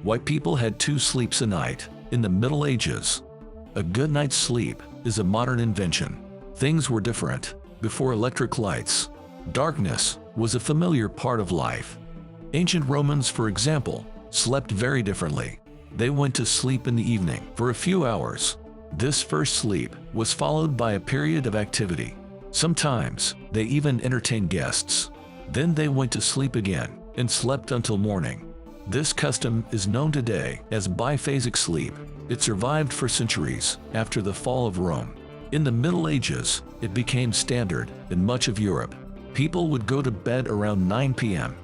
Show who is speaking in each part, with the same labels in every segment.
Speaker 1: Why people had 2 sleeps a night in the Middle Ages. A good night's sleep is a modern invention. Things were different before electric lights. Darkness was a familiar part of life. Ancient Romans, for example, slept very differently. They went to sleep in the evening for a few hours. This first sleep was followed by a period of activity. Sometimes they even entertained guests. Then they went to sleep again and slept until morning. This custom is known today as biphasic sleep. It survived for centuries after the fall of Rome. In the Middle Ages, it became standard in much of Europe. People would go to bed around 9 p.m.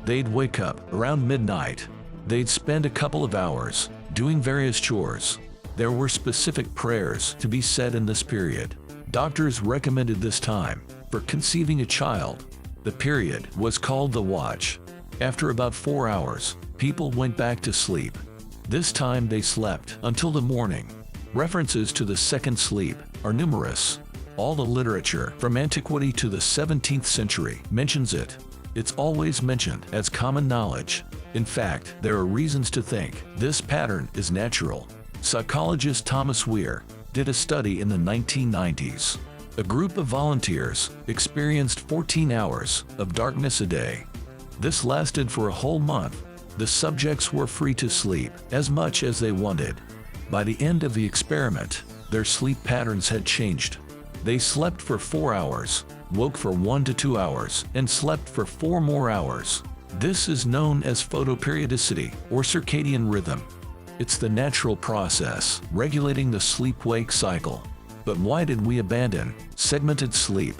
Speaker 1: They'd wake up around midnight. They'd spend a couple of hours doing various chores. There were specific prayers to be said in this period. Doctors recommended this time for conceiving a child. The period was called the watch. After about 4 hours, people went back to sleep. This time they slept until the morning. References to the second sleep are numerous. All the literature from antiquity to the 17th century mentions it. It's always mentioned as common knowledge. In fact, there are reasons to think this pattern is natural. Psychologist Thomas Weir did a study in the 1990s. A group of volunteers experienced 14 hours of darkness a day. This lasted for a whole month. The subjects were free to sleep as much as they wanted. By the end of the experiment, their sleep patterns had changed. They slept for 4 hours, woke for 1 to 2 hours, and slept for 4 more hours. This is known as photoperiodicity or circadian rhythm. It's the natural process regulating the sleep-wake cycle. But why did we abandon segmented sleep?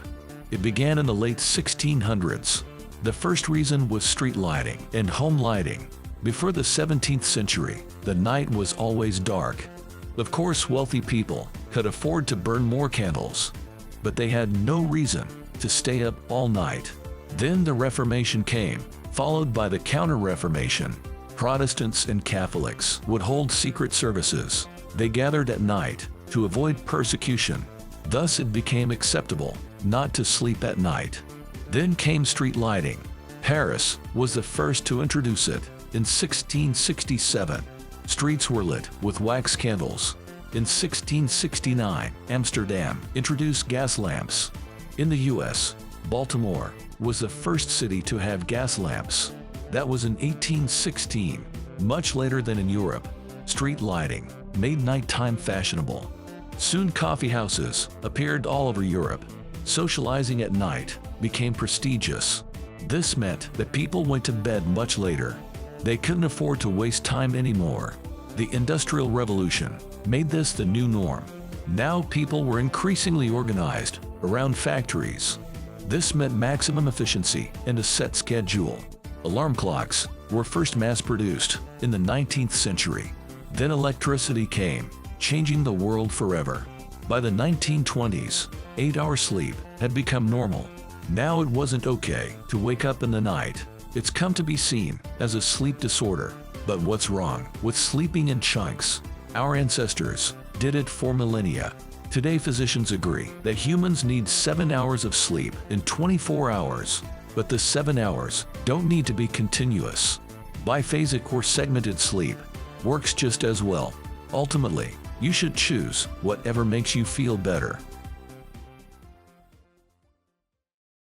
Speaker 1: It began in the late 1600s. The first reason was street lighting and home lighting. Before the 17th century, the night was always dark. Of course, wealthy people could afford to burn more candles, but they had no reason to stay up all night. Then the Reformation came, followed by the Counter-Reformation. Protestants and Catholics would hold secret services. They gathered at night to avoid persecution. Thus it became acceptable not to sleep at night. Then came street lighting. Paris was the first to introduce it in 1667. Streets were lit with wax candles. In 1669, Amsterdam introduced gas lamps. In the US, Baltimore was the first city to have gas lamps. That was in 1816. Much later than in Europe, street lighting made nighttime fashionable. Soon coffee houses appeared all over Europe. Socializing at night became prestigious. This meant that people went to bed much later. They couldn't afford to waste time anymore. The Industrial Revolution made this the new norm. Now people were increasingly organized around factories. This meant maximum efficiency and a set schedule. Alarm clocks were first mass-produced in the 19th century. Then electricity came, changing the world forever. By the 1920s, 8-hour sleep had become normal. Now it wasn't okay to wake up in the night. It's come to be seen as a sleep disorder. But what's wrong with sleeping in chunks? Our ancestors did it for millennia. Today physicians agree that humans need 7 hours of sleep in 24 hours. But the 7 hours don't need to be continuous. Biphasic or segmented sleep works just as well. Ultimately, you should choose whatever makes you feel better.